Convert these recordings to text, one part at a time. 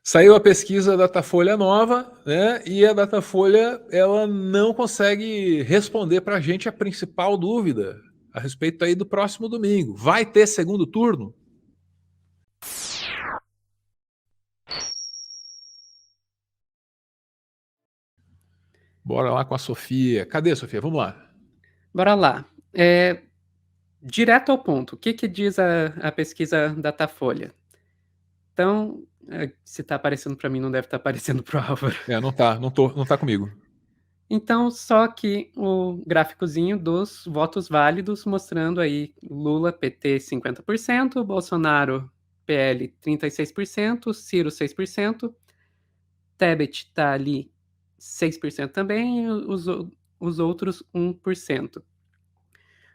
Saiu a pesquisa Datafolha nova, né? E a Datafolha ela não consegue responder para a gente a principal dúvida a respeito aí do próximo domingo. Vai ter segundo turno? Bora lá com a Sofia. Cadê, Sofia? Vamos lá. Bora lá. Direto ao ponto, o que que diz a pesquisa Datafolha? Então, se está aparecendo para mim, não deve estar aparecendo para o Álvaro. Não tá comigo. Então, só aqui o gráficozinho dos votos válidos, mostrando aí Lula, PT, 50%, Bolsonaro, PL, 36%, Ciro, 6%, Tebet está ali 6% também, e os outros 1%.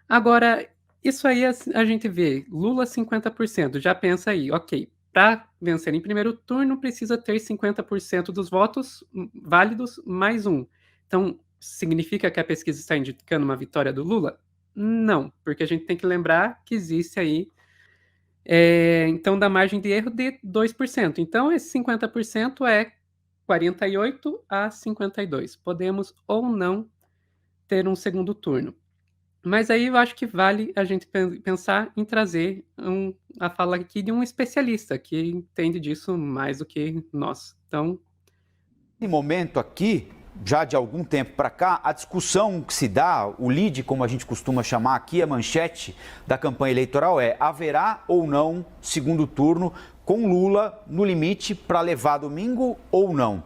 Agora, isso aí a gente vê, Lula 50%, já pensa aí, ok, para vencer em primeiro turno precisa ter 50% dos votos válidos mais um. Então, significa que a pesquisa está indicando uma vitória do Lula? Não, porque a gente tem que lembrar que existe aí, então, da margem de erro de 2%. Então, esse 50% é 48 a 52. Podemos ou não ter um segundo turno. Mas aí eu acho que vale a gente pensar em trazer a fala aqui de um especialista que entende disso mais do que nós. Então, Nesse momento aqui, já de algum tempo para cá, a discussão que se dá, o lead, como a gente costuma chamar aqui, a manchete da campanha eleitoral é: haverá ou não segundo turno com Lula no limite para levar domingo ou não?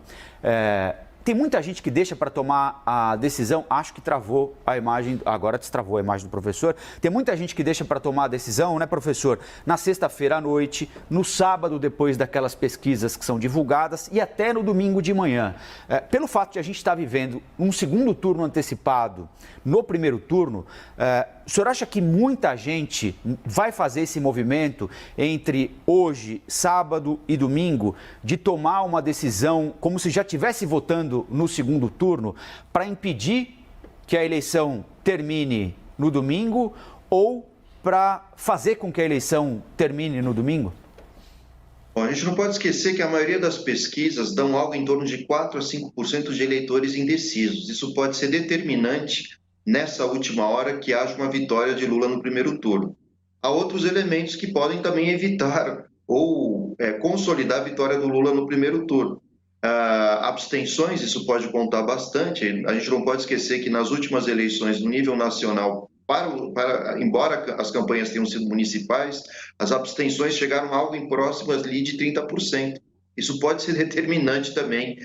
Tem muita gente que deixa para tomar a decisão, acho que travou a imagem, agora destravou a imagem do professor. Tem muita gente que deixa para tomar a decisão, né, professor, na sexta-feira à noite, no sábado depois daquelas pesquisas que são divulgadas e até no domingo de manhã. Pelo fato de a gente estar vivendo um segundo turno antecipado no primeiro turno, o senhor acha que muita gente vai fazer esse movimento entre hoje, sábado e domingo, de tomar uma decisão como se já estivesse votando no segundo turno para impedir que a eleição termine no domingo ou para fazer com que a eleição termine no domingo? Bom, a gente não pode esquecer que a maioria das pesquisas dão algo em torno de 4 a 5% de eleitores indecisos. Isso pode ser determinante nessa última hora que haja uma vitória de Lula no primeiro turno. Há outros elementos que podem também evitar ou consolidar a vitória do Lula no primeiro turno. Abstenções, isso pode contar bastante. A gente não pode esquecer que nas últimas eleições no nível nacional, embora as campanhas tenham sido municipais, as abstenções chegaram a algo em próximas ali de 30%. Isso pode ser determinante também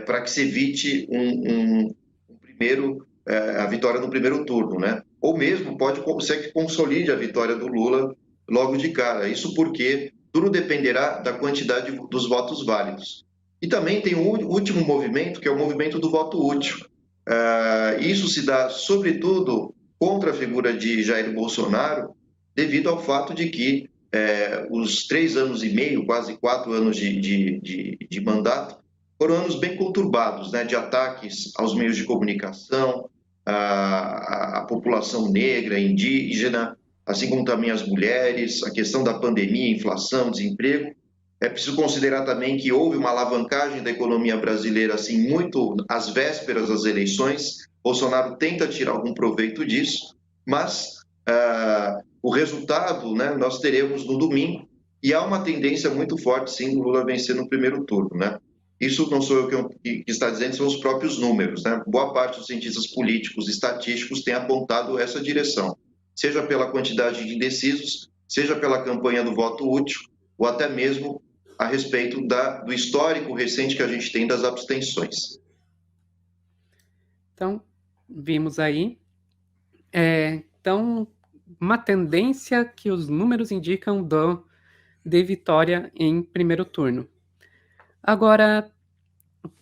para que se evite a vitória no primeiro turno, né? Ou mesmo pode ser que consolide a vitória do Lula logo de cara. Isso porque tudo dependerá da quantidade dos votos válidos. E também tem um último movimento, que é o movimento do voto útil. Isso se dá, sobretudo, contra a figura de Jair Bolsonaro, devido ao fato de que os 3 anos e meio, quase 4 anos de mandato, foram anos bem conturbados, né, de ataques aos meios de comunicação, à população negra, indígena, assim como também as mulheres, a questão da pandemia, inflação, desemprego. É preciso considerar também que houve uma alavancagem da economia brasileira, assim, muito às vésperas das eleições. Bolsonaro tenta tirar algum proveito disso, mas o resultado, né, nós teremos no domingo, e há uma tendência muito forte, sim, do Lula vencer no primeiro turno, né? Isso não sou eu que está dizendo, são os próprios números, né? Boa parte dos cientistas políticos e estatísticos tem apontado essa direção, seja pela quantidade de indecisos, seja pela campanha do voto útil, ou até mesmo a respeito do histórico recente que a gente tem das abstenções. Então, vimos aí. Então, uma tendência que os números indicam de vitória em primeiro turno. Agora,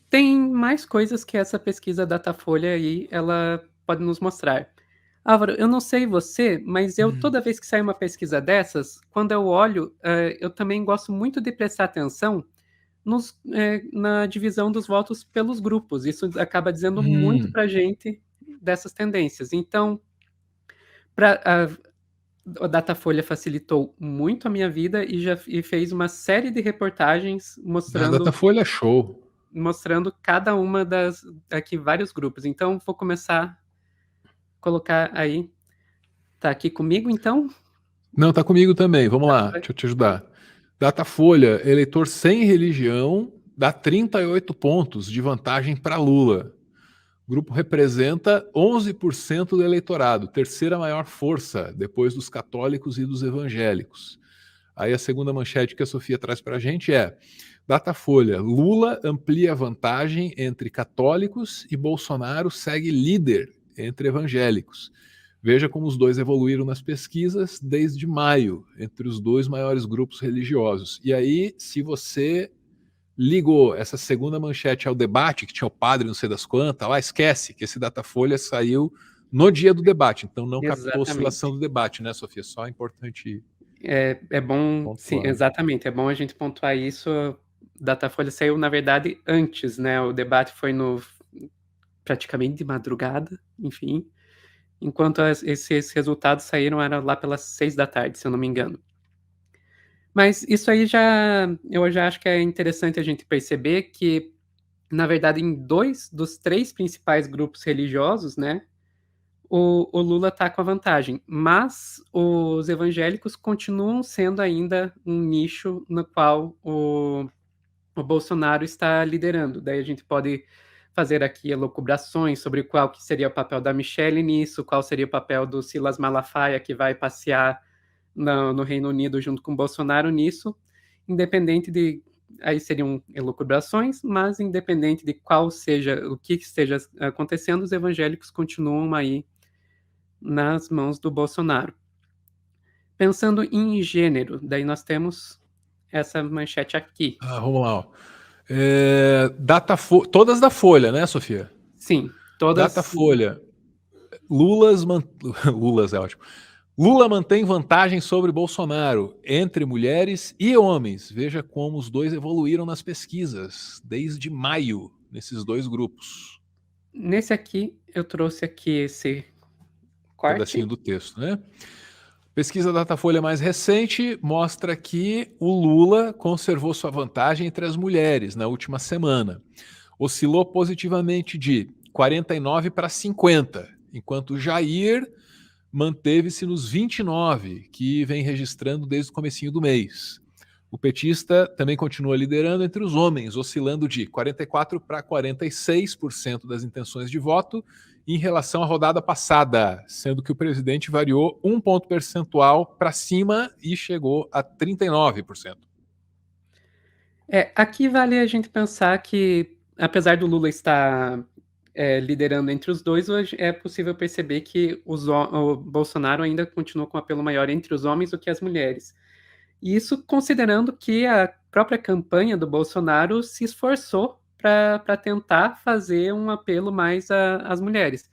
tem mais coisas que essa pesquisa Datafolha aí, ela pode nos mostrar. Álvaro, eu não sei você, mas toda vez que sai uma pesquisa dessas, quando eu olho, eu também gosto muito de prestar atenção na divisão dos votos pelos grupos. Isso acaba dizendo muito para a gente dessas tendências. Então, O Datafolha facilitou muito a minha vida e fez uma série de reportagens A mostrando Datafolha é show. cada uma das aqui vários grupos. Então vou começar a colocar aí. Tá aqui comigo então? Não, tá comigo também. Vamos lá, deixa eu te ajudar. Datafolha, eleitor sem religião, dá 38 pontos de vantagem para Lula. O grupo representa 11% do eleitorado, terceira maior força, depois dos católicos e dos evangélicos. Aí a segunda manchete que a Sofia traz para a gente é: Datafolha, Lula amplia a vantagem entre católicos e Bolsonaro segue líder entre evangélicos. Veja como os dois evoluíram nas pesquisas desde maio, entre os dois maiores grupos religiosos. E aí, se você ligou essa segunda manchete ao debate, que tinha o padre não sei das quantas, lá esquece que esse Datafolha saiu no dia do debate, então não captou a oscilação do debate, né, Sofia? Só é importante. É bom, sim, pontuar. exatamente. É bom a gente pontuar isso. Datafolha saiu, na verdade, antes, né? O debate foi praticamente de madrugada, enfim. Enquanto esses resultados saíram, era lá pelas 6 da tarde, se eu não me engano. Mas isso aí eu já acho que é interessante a gente perceber que, na verdade, em 2 dos 3 principais grupos religiosos, né, o Lula está com a vantagem, mas os evangélicos continuam sendo ainda um nicho no qual o Bolsonaro está liderando. Daí a gente pode fazer aqui elucubrações sobre qual que seria o papel da Michelle nisso, qual seria o papel do Silas Malafaia, que vai passear no Reino Unido junto com o Bolsonaro nisso, independente de... Aí seriam elucubrações, mas independente de o que esteja acontecendo, os evangélicos continuam aí nas mãos do Bolsonaro. Pensando em gênero, daí nós temos essa manchete aqui. Vamos lá. Ó. Todas da Folha, né, Sofia? Sim, todas. Datafolha. Lulas é ótimo. Lula mantém vantagem sobre Bolsonaro entre mulheres e homens. Veja como os dois evoluíram nas pesquisas desde maio, nesses dois grupos. Nesse aqui, eu trouxe aqui esse corte. Pedacinho do texto, né? Pesquisa Datafolha mais recente mostra que o Lula conservou sua vantagem entre as mulheres na última semana. Oscilou positivamente de 49 para 50, enquanto Jair manteve-se nos 29, que vem registrando desde o comecinho do mês. O petista também continua liderando entre os homens, oscilando de 44 para 46% das intenções de voto em relação à rodada passada, sendo que o presidente variou 1 ponto percentual para cima e chegou a 39%. Aqui vale a gente pensar que, apesar do Lula estar liderando entre os dois, hoje é possível perceber que o Bolsonaro ainda continua com um apelo maior entre os homens do que as mulheres. E isso considerando que a própria campanha do Bolsonaro se esforçou para tentar fazer um apelo mais às mulheres.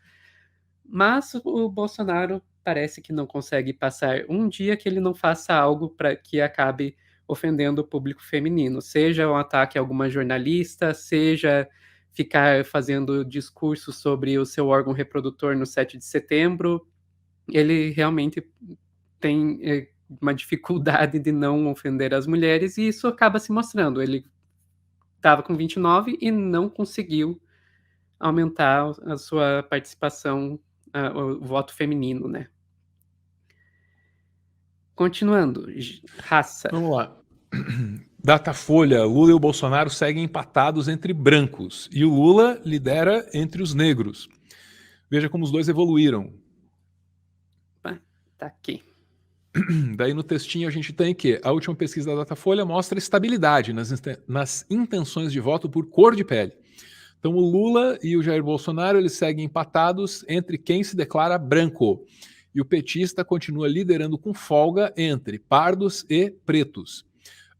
Mas o Bolsonaro parece que não consegue passar um dia que ele não faça algo para que acabe ofendendo o público feminino, seja um ataque a alguma jornalista, seja ficar fazendo discurso sobre o seu órgão reprodutor no 7 de setembro. Ele realmente tem uma dificuldade de não ofender as mulheres, e isso acaba se mostrando. Ele estava com 29 e não conseguiu aumentar a sua participação, o voto feminino, né? Continuando, raça. Vamos lá. Datafolha, Lula e o Bolsonaro seguem empatados entre brancos e o Lula lidera entre os negros. Veja como os dois evoluíram. Tá aqui. Daí no textinho a gente tem que a última pesquisa da Datafolha mostra estabilidade nas intenções de voto por cor de pele. Então o Lula e o Jair Bolsonaro eles seguem empatados entre quem se declara branco. E o petista continua liderando com folga entre pardos e pretos.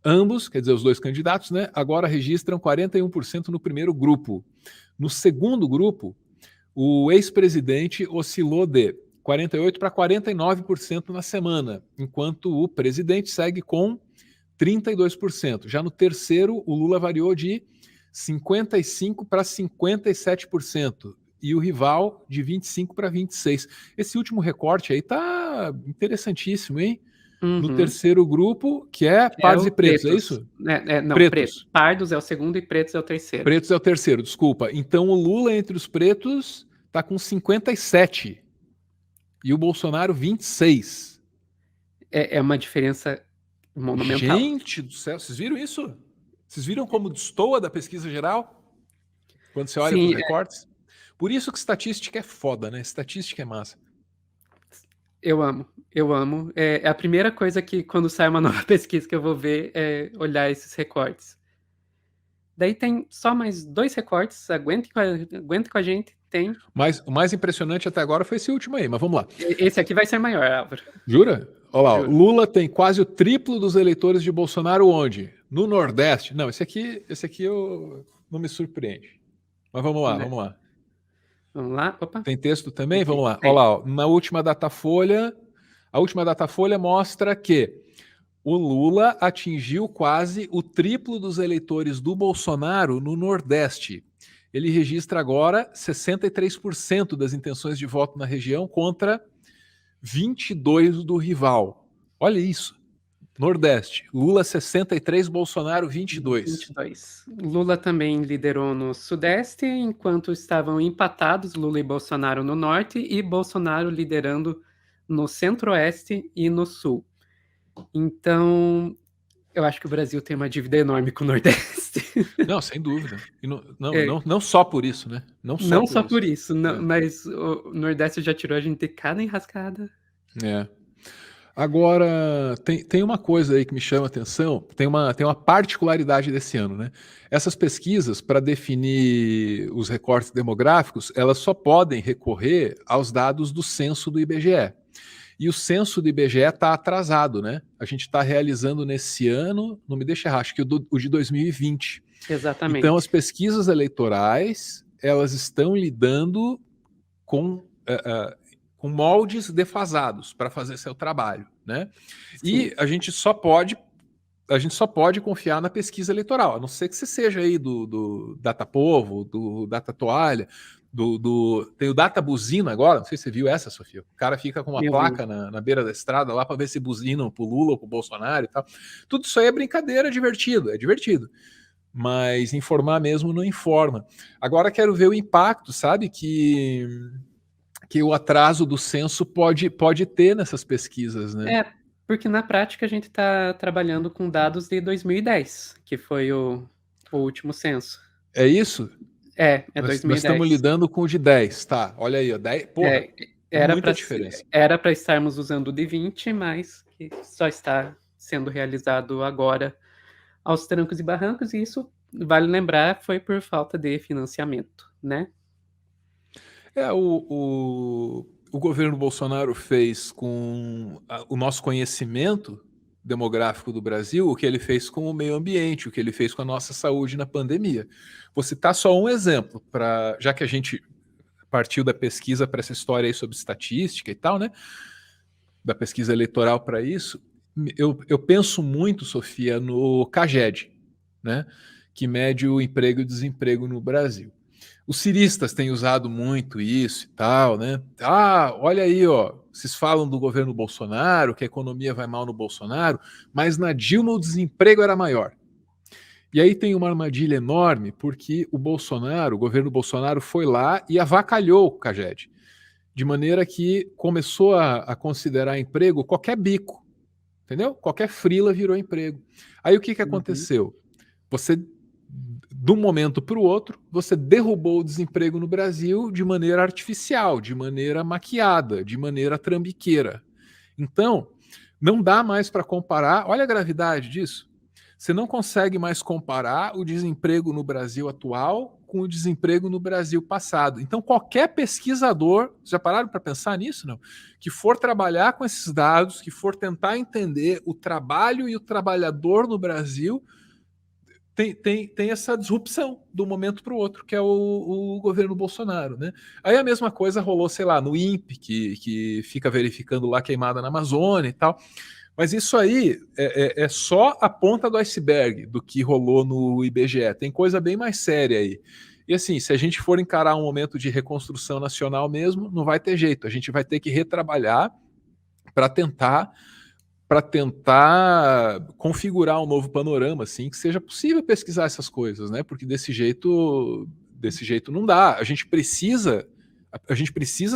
Ambos, quer dizer, os dois candidatos, né, agora registram 41% no primeiro grupo. No segundo grupo, o ex-presidente oscilou de 48% para 49% na semana, enquanto o presidente segue com 32%. Já no terceiro, o Lula variou de 55% para 57%. e o rival de 25 para 26. Esse último recorte aí tá interessantíssimo, hein? No terceiro grupo, que é pardos e pretos, é isso? Não, pretos. Pardos é o segundo e pretos é o terceiro. Pretos é o terceiro, desculpa. Então o Lula entre os pretos tá com 57 e o Bolsonaro 26. É uma diferença monumental. Gente do céu, vocês viram isso? Vocês viram como destoa da pesquisa geral? Quando você olha para os recortes? Por isso que estatística é foda, né? Estatística é massa. Eu amo. É a primeira coisa que, quando sai uma nova pesquisa, que eu vou ver é olhar esses recortes. Daí tem só mais 2 recortes, aguente com a gente, tem. Mas o mais impressionante até agora foi esse último aí, mas vamos lá. Esse aqui vai ser maior, Álvaro. Jura? Olha lá, Juro. Lula tem quase o triplo dos eleitores de Bolsonaro onde? No Nordeste. Não, esse aqui não me surpreende. Mas vamos lá, vamos lá. Vamos lá, opa. Tem texto também? Vamos lá. Tem. Olha lá, ó. Na última Datafolha, a última Datafolha mostra que o Lula atingiu quase o triplo dos eleitores do Bolsonaro no Nordeste. Ele registra agora 63% das intenções de voto na região contra 22% do rival. Olha isso. Nordeste, Lula 63, Bolsonaro 22. Lula também liderou no Sudeste, enquanto estavam empatados Lula e Bolsonaro no Norte e Bolsonaro liderando no Centro-Oeste e no Sul. Então, eu acho que o Brasil tem uma dívida enorme com o Nordeste. Não, sem dúvida. E não só por isso, né? Não só por isso, mas o Nordeste já tirou a gente de cada enrascada. Agora, tem uma coisa aí que me chama a atenção, tem uma particularidade desse ano, né? Essas pesquisas, para definir os recortes demográficos, elas só podem recorrer aos dados do censo do IBGE. E o censo do IBGE está atrasado, né? A gente está realizando nesse ano, não me deixa errar, acho que o de 2020. Exatamente. Então, as pesquisas eleitorais, elas estão lidando com moldes defasados para fazer seu trabalho, né? Sim. E a gente só pode confiar na pesquisa eleitoral, a não ser que você seja aí do Datapovo, do Data Toalha, tem o Data Buzina agora, não sei se você viu essa, Sofia. O cara fica com uma placa na beira da estrada lá para ver se buzinam pro Lula ou pro Bolsonaro e tal. Tudo isso aí é brincadeira, é divertido. Mas informar mesmo não informa. Agora quero ver o impacto, sabe, que o atraso do censo pode ter nessas pesquisas, né? Porque na prática a gente está trabalhando com dados de 2010, que foi o último censo. É isso? É 2010. Nós estamos lidando com o de 10, tá? Olha aí, ó, 10, porra, muita diferença. Era para estarmos usando o de 20, mas que só está sendo realizado agora aos trancos e barrancos, e isso, vale lembrar, foi por falta de financiamento, né? O governo Bolsonaro fez com o nosso conhecimento demográfico do Brasil, o que ele fez com o meio ambiente, o que ele fez com a nossa saúde na pandemia. Vou citar só um exemplo, já que a gente partiu da pesquisa para essa história aí sobre estatística e tal, né? Da pesquisa eleitoral para isso, eu penso muito, Sofia, no CAGED, né? Que mede o emprego e o desemprego no Brasil. Os ciristas têm usado muito isso e tal, né? Olha aí, ó, vocês falam do governo Bolsonaro, que a economia vai mal no Bolsonaro, mas na Dilma o desemprego era maior. E aí tem uma armadilha enorme, porque o governo Bolsonaro foi lá e avacalhou o CAGED, de maneira que começou a considerar emprego qualquer bico, entendeu? Qualquer frila virou emprego. Aí o que aconteceu? De um momento para o outro, você derrubou o desemprego no Brasil de maneira artificial, de maneira maquiada, de maneira trambiqueira. Então, não dá mais para comparar. Olha a gravidade disso. Você não consegue mais comparar o desemprego no Brasil atual com o desemprego no Brasil passado. Então, qualquer pesquisador, já pararam para pensar nisso, não? Que for trabalhar com esses dados, que for tentar entender o trabalho e o trabalhador no Brasil, tem essa disrupção de um momento para o outro, que é o governo Bolsonaro, né? Aí a mesma coisa rolou, sei lá, no INPE, que fica verificando lá queimada na Amazônia e tal. Mas isso aí é só a ponta do iceberg do que rolou no IBGE. Tem coisa bem mais séria aí. E assim, se a gente for encarar um momento de reconstrução nacional mesmo, não vai ter jeito. A gente vai ter que retrabalhar para tentar configurar um novo panorama, assim, que seja possível pesquisar essas coisas, né? Porque desse jeito não dá. A gente precisa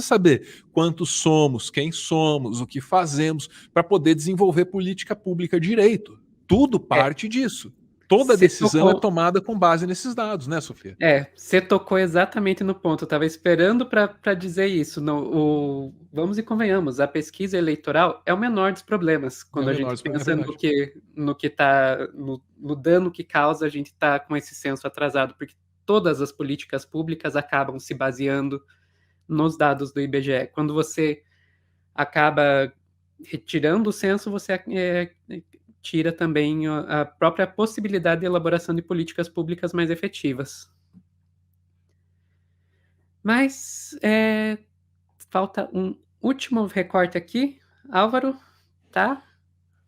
saber quantos somos, quem somos, o que fazemos, para poder desenvolver política pública direito. Tudo parte disso. Toda decisão é tomada com base nesses dados, né, Sofia? Você tocou exatamente no ponto. Eu estava esperando para dizer isso. Vamos e convenhamos, a pesquisa eleitoral é o menor dos problemas. Quando a gente pensa no dano que causa, a gente está com esse senso atrasado, porque todas as políticas públicas acabam se baseando nos dados do IBGE. Quando você acaba retirando o censo, você tira também a própria possibilidade de elaboração de políticas públicas mais efetivas. Mas falta um último recorte aqui. Álvaro, tá?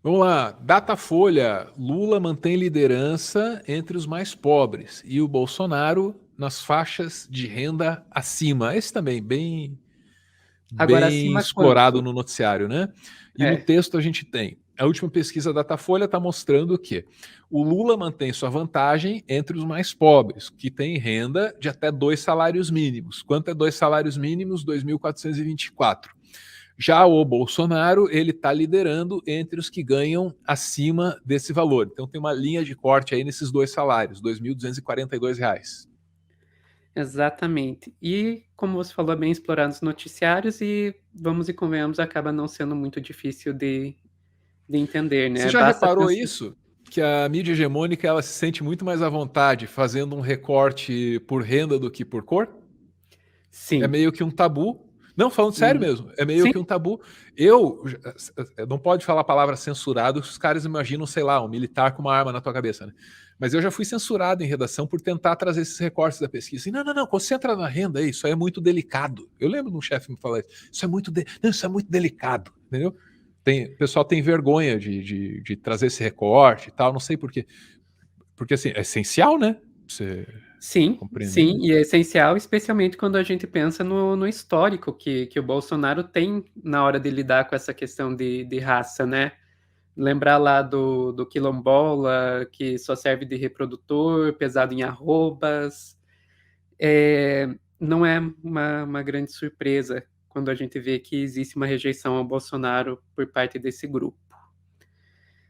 Vamos lá, Datafolha, Lula mantém liderança entre os mais pobres e o Bolsonaro nas faixas de renda acima. Esse também bem Acima explorado quanto? no noticiário, né? E no texto a gente tem, a última pesquisa da Datafolha está mostrando que o Lula mantém sua vantagem entre os mais pobres, que têm renda de até 2 salários mínimos. Quanto é 2 salários mínimos? 2.424. Já o Bolsonaro, ele está liderando entre os que ganham acima desse valor. Então tem uma linha de corte aí nesses 2 salários, R$ 2.242. Exatamente. E, como você falou, é bem explorado nos noticiários e, vamos e convenhamos, acaba não sendo muito difícil de entender, né? Você já reparou isso? Que a mídia hegemônica ela se sente muito mais à vontade fazendo um recorte por renda do que por cor? Sim. É meio que um tabu. Não, falando sério mesmo, é meio que um tabu. Não pode falar a palavra censurado, os caras imaginam, sei lá, um militar com uma arma na tua cabeça, né? Mas eu já fui censurado em redação por tentar trazer esses recortes da pesquisa. E não, concentra na renda aí, isso aí é muito delicado. Eu lembro de um chefe me falar isso é muito delicado, entendeu? O pessoal tem vergonha de trazer esse recorte e tal, não sei por quê. Porque assim, é essencial, né? Sim, e é essencial, especialmente quando a gente pensa no histórico que o Bolsonaro tem na hora de lidar com essa questão de raça, né? Lembrar lá do quilombola, que só serve de reprodutor, pesado em arrobas. Não é uma grande surpresa quando a gente vê que existe uma rejeição ao Bolsonaro por parte desse grupo.